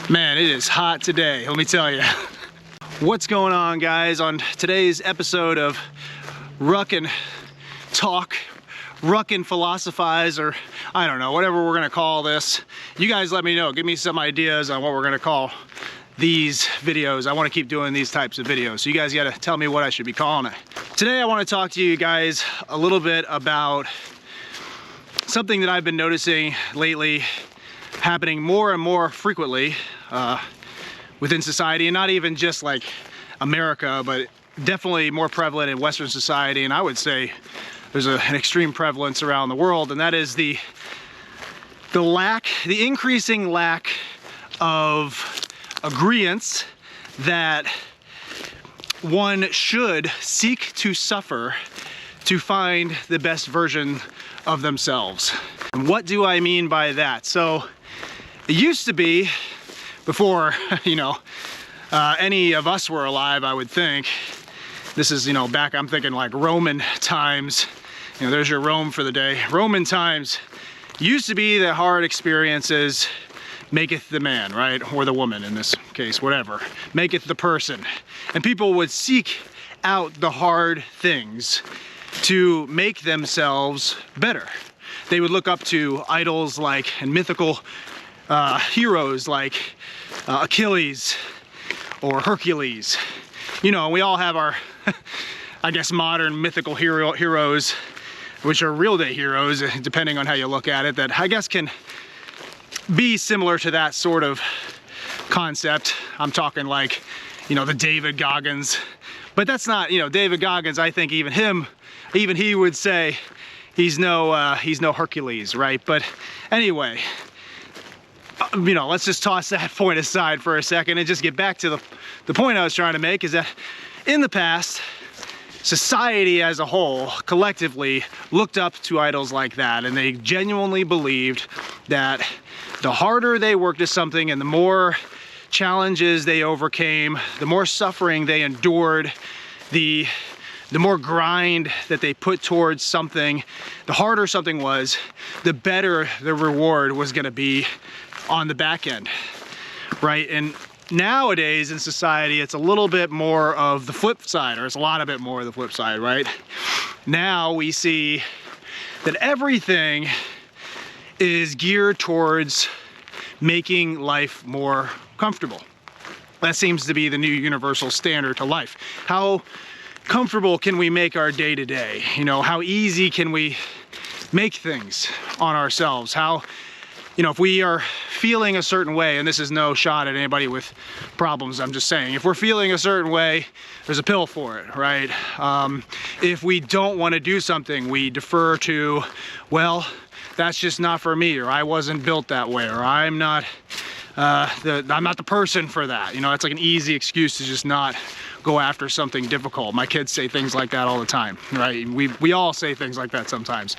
Man, it is hot today, let me tell you. What's going on, guys? On today's episode of Ruck and Talk, Ruck and Philosophize, or I don't know, whatever we're gonna call this. You guys let me know, give me some ideas on what we're gonna call these videos. I wanna keep doing these types of videos, so you guys gotta tell me what I should be calling it. Today I wanna talk to you guys a little bit about something that I've been noticing lately happening more and more frequently within society, and not even just like America, but definitely more prevalent in Western society, and I would say there's an extreme prevalence around the world, and that is the increasing lack of agreeance that one should seek to suffer to find the best version of themselves. And what do I mean by that? So it used to be, before, any of us were alive, I would think. This is, back, I'm thinking like Roman times. There's your Rome for the day. Roman times used to be that hard experiences maketh the man, right? Or the woman in this case, whatever. Maketh the person. And people would seek out the hard things to make themselves better. They would look up to idols like, and mythical heroes like Achilles or Hercules. We all have our, I guess, modern mythical heroes, which are real day heroes, depending on how you look at it, that I guess can be similar to that sort of concept. I'm talking like, the David Goggins, but that's not, David Goggins, I think even he would say he's no Hercules, right? But anyway, let's just toss that point aside for a second and just get back to the point I was trying to make, is that in the past, society as a whole collectively looked up to idols like that, and they genuinely believed that the harder they worked at something and the more challenges they overcame, the more suffering they endured, the more grind that they put towards something, the harder something was, the better the reward was going to be on the back end, right? And nowadays in society, it's a little bit more of the flip side, or it's a lot of it more of the flip side, right? Now we see that everything is geared towards making life more comfortable. That seems to be the new universal standard to life. How comfortable can we make our day-to-day? How easy can we make things on ourselves? How, if we are feeling a certain way, and this is no shot at anybody with problems, I'm just saying, if we're feeling a certain way, there's a pill for it, right? If we don't want to do something, we defer to, well, that's just not for me, or I wasn't built that way, or I'm not the person for that. It's like an easy excuse to just not go after something difficult. My kids say things like that all the time, right? We all say things like that sometimes.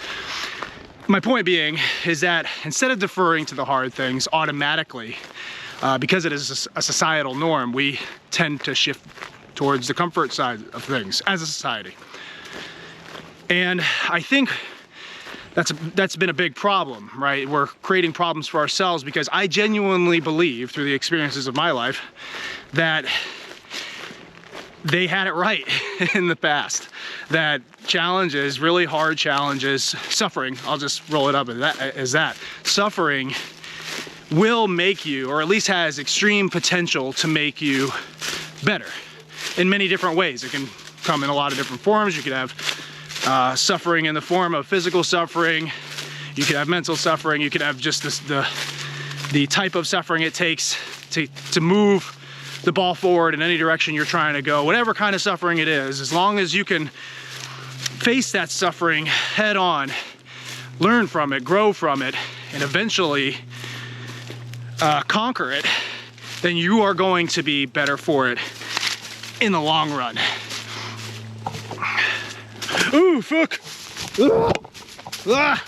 My point being is that instead of deferring to the hard things automatically, because it is a societal norm, we tend to shift towards the comfort side of things as a society. And I think that's been a big problem, right? We're creating problems for ourselves, because I genuinely believe, through the experiences of my life, that they had it right in the past. That challenges, really hard challenges, suffering, I'll just roll it up as that. Suffering will make you, or at least has extreme potential to make you better in many different ways. It can come in a lot of different forms. You could have suffering in the form of physical suffering. You could have mental suffering. You could have just the type of suffering it takes to move the ball forward in any direction you're trying to go. Whatever kind of suffering it is, as long as you can face that suffering head on, learn from it, grow from it, and eventually conquer it, then you are going to be better for it in the long run. Ooh, fuck. Ah.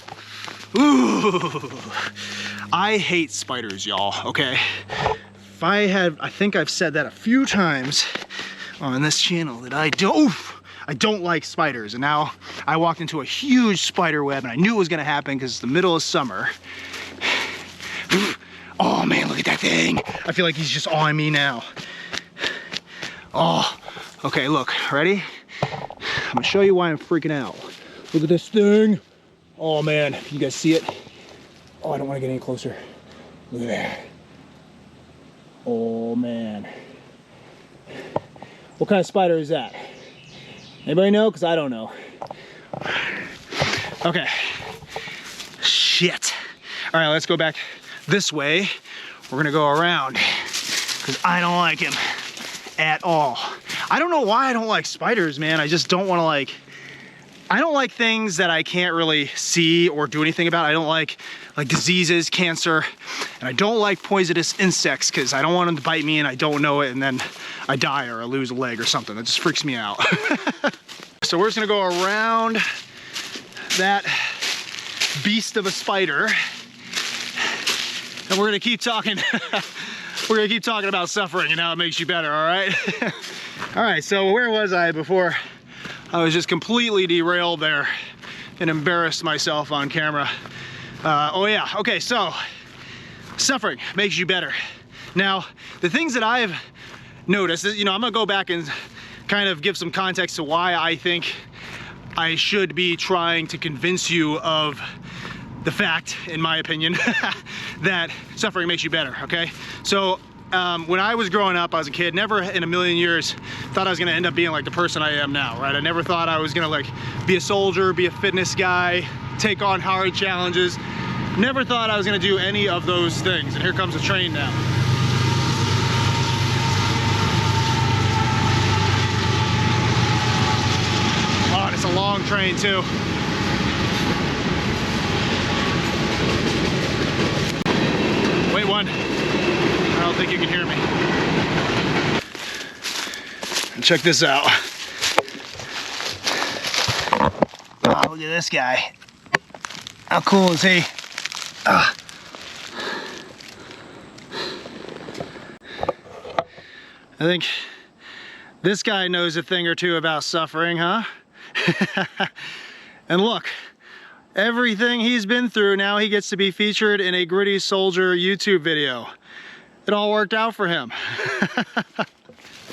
Ooh. I hate spiders, y'all, okay? I think I've said that a few times on this channel, that I don't like spiders, and now I walked into a huge spider web, and I knew it was gonna happen because it's the middle of summer. Oh man, look look at that thing. I feel like he's just on me now. Oh, okay, look, ready? I'm gonna show you why I'm freaking out. Look at this thing. Oh man, you guys see it? Oh, I don't wanna get any closer. Look at that. Oh man. What kind of spider is that? Anybody know? Because I don't know. Okay. Shit. All right, let's go back this way. We're gonna go around because I don't like him at all. I don't know why I don't like spiders, man. I just don't want to like, I don't like things that I can't really see or do anything about. I don't like diseases, cancer, and I don't like poisonous insects because I don't want them to bite me and I don't know it and then I die or I lose a leg or something. That just freaks me out. So we're just gonna go around that beast of a spider and we're gonna keep talking. We're gonna keep talking about suffering and how it makes you better, all right? All right, so where was I before I was just completely derailed there and embarrassed myself on camera? Oh yeah, okay, so suffering makes you better. Now, the things that I've noticed, you know, I'm gonna go back and kind of give some context to why I think I should be trying to convince you of the fact, in my opinion, that suffering makes you better, okay? So when I was growing up, I was a kid, never in a million years thought I was gonna end up being like the person I am now, right? I never thought I was gonna like be a soldier, be a fitness guy, take on hard challenges. Never thought I was gonna do any of those things. And here comes a train now. Oh, and it's a long train too. Wait one. I don't think you can hear me. And check this out. Oh, look at this guy. How cool is he? I think this guy knows a thing or two about suffering, huh? And look, everything he's been through, now he gets to be featured in a Gritty Soldier YouTube video. It all worked out for him. I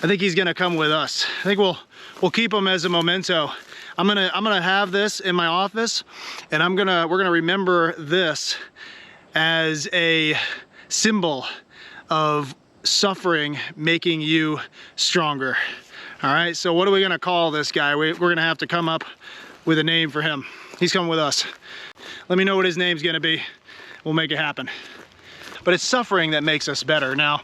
think he's gonna come with us. I think we'll keep him as a memento. I'm gonna have this in my office, and we're gonna remember this as a symbol of suffering making you stronger. All right, so what are we gonna call this guy? We're gonna have to come up with a name for him. He's coming with us. Let me know what his name's gonna be. We'll make it happen. But it's suffering that makes us better. Now,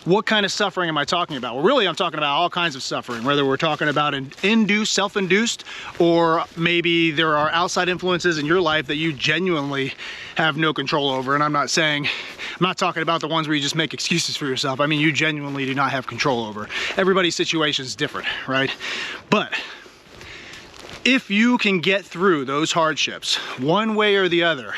what kind of suffering am I talking about? Well, really, I'm talking about all kinds of suffering, whether we're talking about an induced, self-induced, or maybe there are outside influences in your life that you genuinely have no control over. And I'm not talking about the ones where you just make excuses for yourself. I mean, you genuinely do not have control over. Everybody's situation is different, right? But if you can get through those hardships, one way or the other,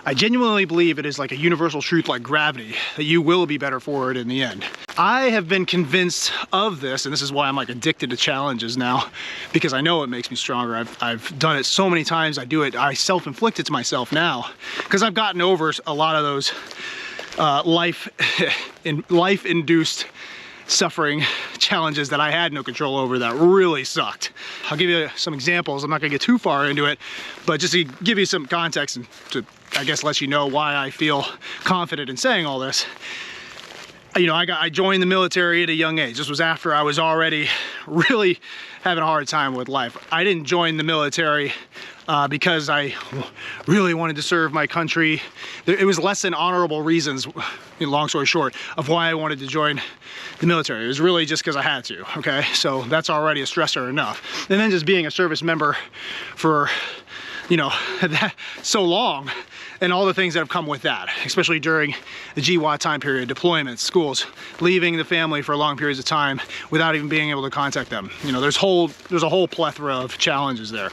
I genuinely believe it is like a universal truth like gravity that you will be better for it in the end. I have been convinced of this, and this is why I'm like addicted to challenges now, because I know it makes me stronger. I've done it so many times. I self-inflict it to myself now because I've gotten over a lot of those life-induced suffering challenges that I had no control over that really sucked. I'll give you some examples. I'm not gonna get too far into it, but just to give you some context and to, I guess, let you know why I feel confident in saying all this. You know, I joined the military at a young age. This was after I was already really having a hard time with life. I didn't join the military because I really wanted to serve my country. It was less than honorable reasons, long story short, of why I wanted to join the military. It was really just because I had to, okay? So that's already a stressor enough. And then just being a service member for, you know, so long, and all the things that have come with that, especially during the GWAT time period, deployments, schools, leaving the family for long periods of time without even being able to contact them. You know, there's a whole plethora of challenges there.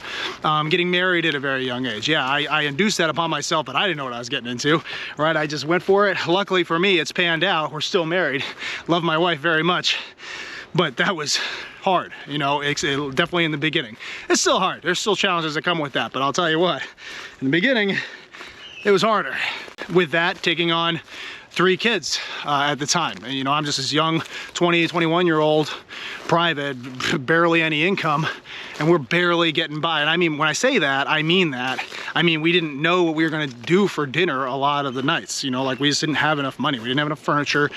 Getting married at a very young age. Yeah, I induced that upon myself, but I didn't know what I was getting into, right? I just went for it. Luckily for me, it's panned out. We're still married. Love my wife very much, but that was hard, you know, definitely in the beginning. It's still hard. There's still challenges that come with that, but I'll tell you what, in the beginning, it was harder. With that, taking on 3 kids at the time. And, you know, I'm just this young 20, 21-year-old private, barely any income, and we're barely getting by. And I mean, when I say that, I mean that. I mean, we didn't know what we were gonna do for dinner a lot of the nights. You know, like we just didn't have enough money. We didn't have enough furniture.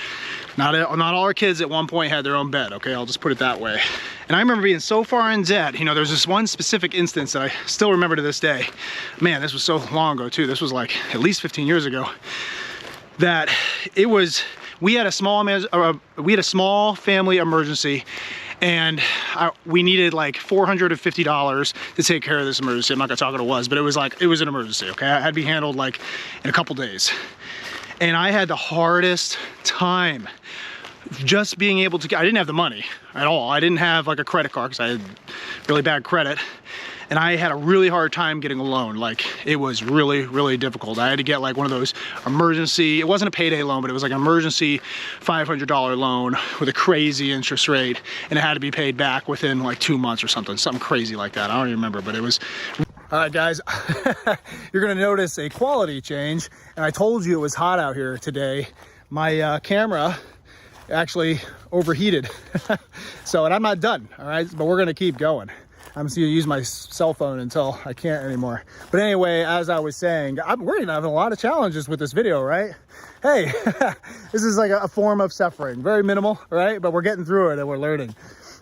Not all our kids at one point had their own bed, okay? I'll just put it that way. And I remember being so far in debt. You know, there's this one specific instance that I still remember to this day. Man, this was so long ago too. This was like at least 15 years ago. That it was, we had a small family emergency, and we needed like $450 to take care of this emergency. I'm not gonna talk what it was, but it was an emergency, okay? It had to be handled like in a couple days. And I had the hardest time just being able to, I didn't have the money at all. I didn't have like a credit card because I had really bad credit. And I had a really hard time getting a loan. Like, it was really, really difficult. I had to get like one of those emergency, it wasn't a payday loan, but it was like an emergency $500 loan with a crazy interest rate. And it had to be paid back within like 2 months or something crazy like that. I don't even remember, but it was. All right, guys, you're gonna notice a quality change. And I told you it was hot out here today. My camera actually overheated. So, and I'm not done, all right? But we're gonna keep going. I'm just gonna use my cell phone until I can't anymore. But anyway, as I was saying, we're gonna have a lot of challenges with this video, right? Hey, this is like a form of suffering, very minimal, right? But we're getting through it and we're learning.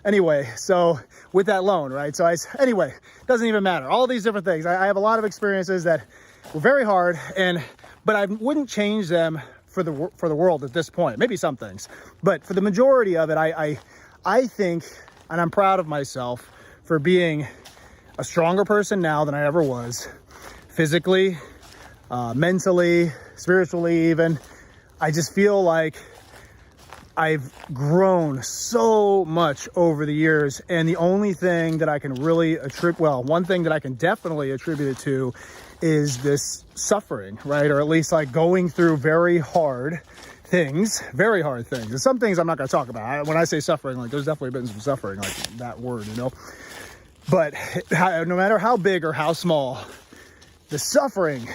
Anyway, so with that loan, right? So anyway, doesn't even matter. All these different things. I have a lot of experiences that were very hard, but I wouldn't change them for the world at this point. Maybe some things, but for the majority of it, I think, and I'm proud of myself for being a stronger person now than I ever was, physically, mentally, spiritually even. I just feel like I've grown so much over the years, and the only thing that I can really one thing that I can definitely attribute it to is this suffering, right? Or at least like going through very hard things. And some things I'm not gonna talk about. When I say suffering, like there's definitely been some suffering, like that word, you know? But no matter how big or how small, the suffering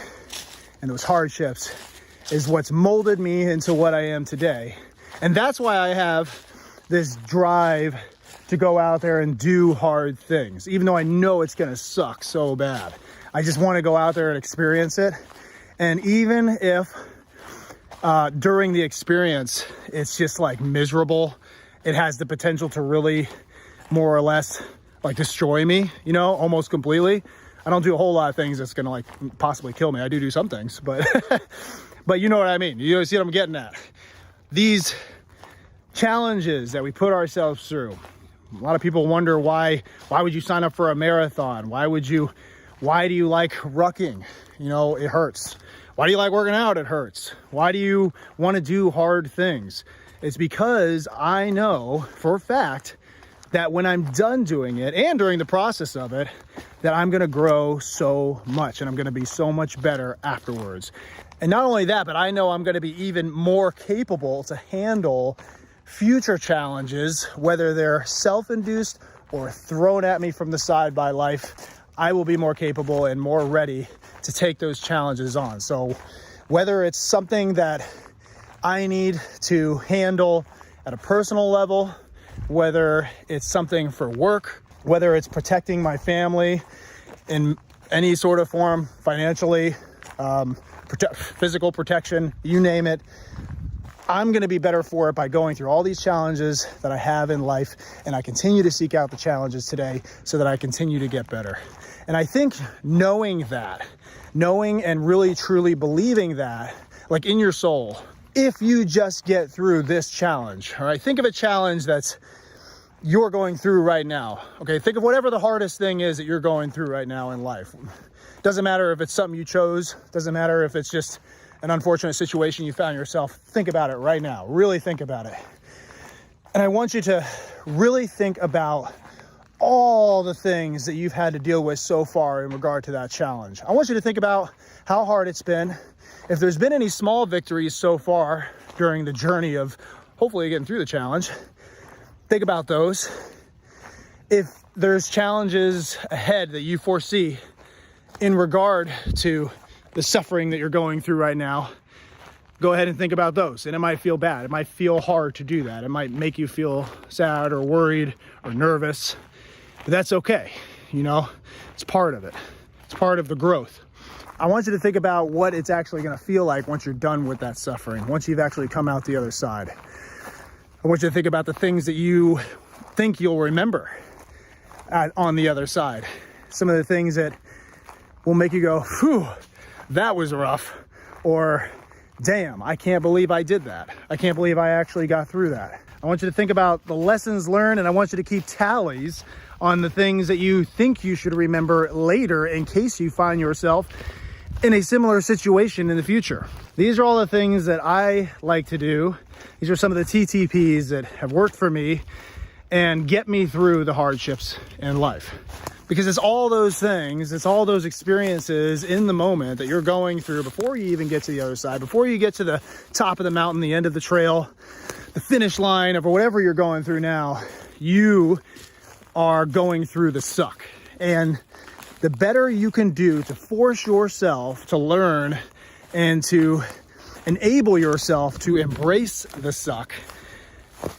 and those hardships is what's molded me into what I am today. And that's why I have this drive to go out there and do hard things, even though I know it's gonna suck so bad. I just wanna go out there and experience it. And even if during the experience, it's just like miserable, it has the potential to really more or less like destroy me, you know, almost completely. I don't do a whole lot of things that's gonna like possibly kill me. I do some things, but but you know what I mean. You see what I'm getting at. These challenges that we put ourselves through. A lot of people wonder why would you sign up for a marathon? Why do you like rucking? You know, it hurts. Why do you like working out? It hurts. Why do you want to do hard things? It's because I know for a fact that when I'm done doing it and during the process of it, that I'm gonna grow so much and I'm gonna be so much better afterwards. And not only that, but I know I'm gonna be even more capable to handle future challenges, whether they're self-induced or thrown at me from the side by life. I will be more capable and more ready to take those challenges on. So whether it's something that I need to handle at a personal level, whether it's something for work, whether it's protecting my family in any sort of form, financially, physical protection, you name it, I'm gonna be better for it by going through all these challenges that I have in life, and I continue to seek out the challenges today so that I continue to get better. And I think knowing and really truly believing that, like in your soul, if you just get through this challenge, all right, think of a challenge that's you're going through right now. Okay, think of whatever the hardest thing is that you're going through right now in life. Doesn't matter if it's something you chose, doesn't matter if it's just an unfortunate situation you found yourself. Think about it right now, really think about it. And I want you to really think about all the things that you've had to deal with so far in regard to that challenge. I want you to think about how hard it's been. If there's been any small victories so far during the journey of hopefully getting through the challenge, think about those. If there's challenges ahead that you foresee in regard to the suffering that you're going through right now, go ahead and think about those. And it might feel bad. It might feel hard to do that. It might make you feel sad or worried or nervous, but that's okay. You know, it's part of it. It's part of the growth. I want you to think about what it's actually going to feel like once you're done with that suffering, once you've actually come out the other side. I want you to think about the things that you think you'll remember on the other side. Some of the things that will make you go, whew, that was rough. Or, damn, I can't believe I did that. I can't believe I actually got through that. I want you to think about the lessons learned, and I want you to keep tallies on the things that you think you should remember later in case you find yourself in a similar situation in the future. These are all the things that I like to do. These are some of the TTPs that have worked for me and get me through the hardships in life. Because it's all those things, it's all those experiences in the moment that you're going through before you even get to the other side, before you get to the top of the mountain, the end of the trail, the finish line, or whatever you're going through now, you are going through the suck. And the better you can do to force yourself to learn and to enable yourself to embrace the suck,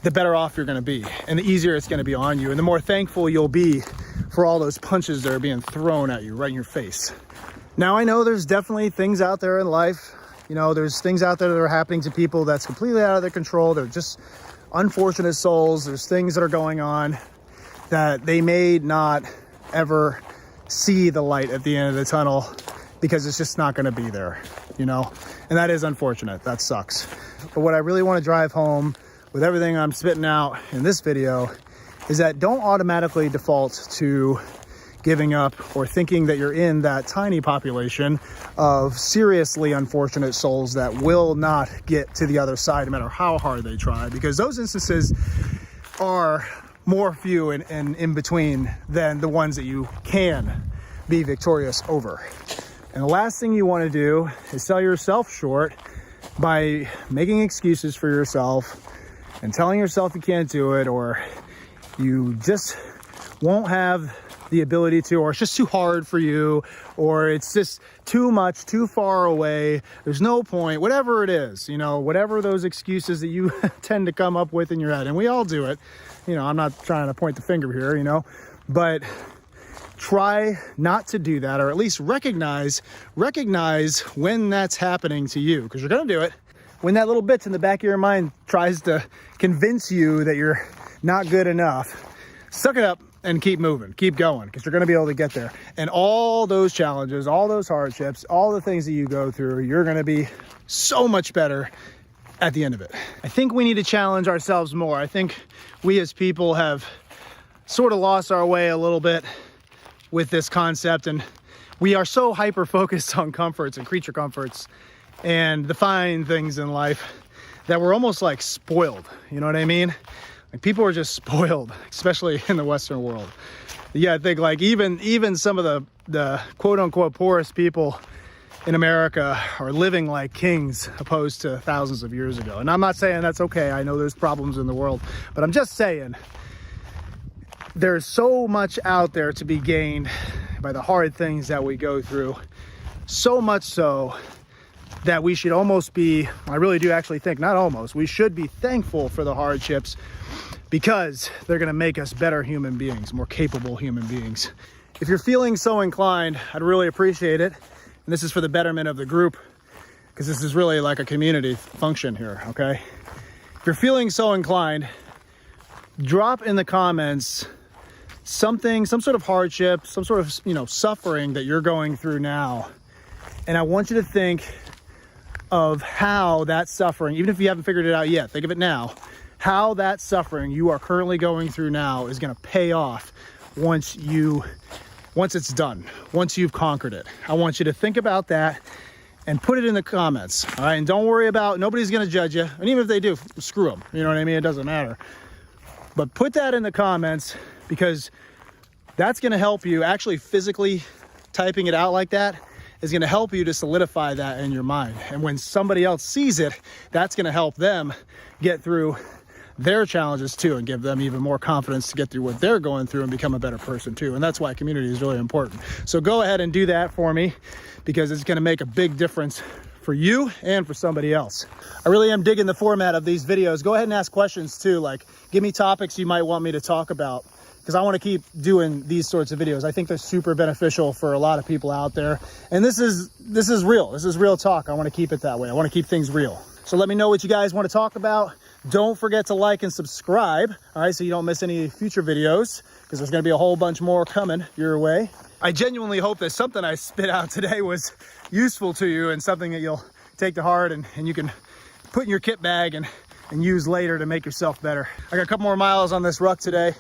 the better off you're going to be, and the easier it's going to be on you, and the more thankful you'll be for all those punches that are being thrown at you right in your face. Now, I know there's definitely things out there in life, you know, there's things out there that are happening to people that's completely out of their control. They're just unfortunate souls. There's things that are going on that they may not ever see the light at the end of the tunnel because it's just not going to be there, you know, and that is unfortunate. That sucks. But what I really want to drive home with everything I'm spitting out in this video is that don't automatically default to giving up or thinking that you're in that tiny population of seriously unfortunate souls that will not get to the other side no matter how hard they try, because those instances are more few and in between than the ones that you can be victorious over. And the last thing you want to do is sell yourself short by making excuses for yourself and telling yourself you can't do it, or you just won't have the ability to, or it's just too hard for you, or it's just too much, too far away, there's no point, whatever it is, you know, whatever those excuses that you tend to come up with in your head. And we all do it. You know, I'm not trying to point the finger here, you know, but try not to do that, or at least recognize when that's happening to you, because you're going to do it. When that little bit in the back of your mind tries to convince you that you're not good enough, suck it up and keep moving, keep going, because you're going to be able to get there. And all those challenges, all those hardships, all the things that you go through, you're going to be so much better at the end of it. I think we need to challenge ourselves more. I think we as people have sort of lost our way a little bit with this concept, and we are so hyper focused on comforts and creature comforts and the fine things in life that we're almost like spoiled. You know what I mean? Like, people are just spoiled, especially in the Western world. Yeah, I think like even some of the quote unquote poorest people in America are living like kings opposed to thousands of years ago. And I'm not saying that's okay. I know there's problems in the world, but I'm just saying there's so much out there to be gained by the hard things that we go through. So much so that we should almost be, I really do actually think, not almost, we should be thankful for the hardships, because they're going to make us better human beings, more capable human beings. If you're feeling so inclined, I'd really appreciate it. And this is for the betterment of the group, because this is really like a community function here, okay? If you're feeling so inclined, drop in the comments something, some sort of hardship, some sort of, you know, suffering that you're going through now. And I want you to think of how that suffering, even if you haven't figured it out yet, think of it now, how that suffering you are currently going through now is going to pay off once it's done, once you've conquered it. I want you to think about that and put it in the comments, all right? And don't worry about, nobody's going to judge you. And even if they do, screw them. You know what I mean? It doesn't matter. But put that in the comments, because that's going to help you. Actually physically typing it out like that is going to help you to solidify that in your mind. And when somebody else sees it, that's going to help them get through their challenges too, and give them even more confidence to get through what they're going through and become a better person too. And that's why community is really important. So go ahead and do that for me, because it's going to make a big difference for you and for somebody else. I really am digging the format of these videos. Go ahead and ask questions too, like give me topics you might want me to talk about, because I want to keep doing these sorts of videos. I think they're super beneficial for a lot of people out there. And this is real. This is real talk. I want to keep it that way. I want to keep things real. So let me know what you guys want to talk about. Don't forget to like and subscribe, all right, so you don't miss any future videos, because there's going to be a whole bunch more coming your way. I genuinely hope that something I spit out today was useful to you and something that you'll take to heart and you can put in your kit bag and use later to make yourself better. I got a couple more miles on this ruck today.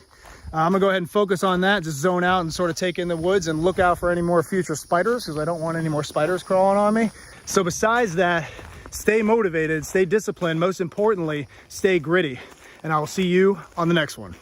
I'm gonna go ahead and focus on that, just zone out and sort of take in the woods and look out for any more future spiders, because I don't want any more spiders crawling on me. So besides that, stay motivated, stay disciplined, most importantly, stay gritty. And I will see you on the next one.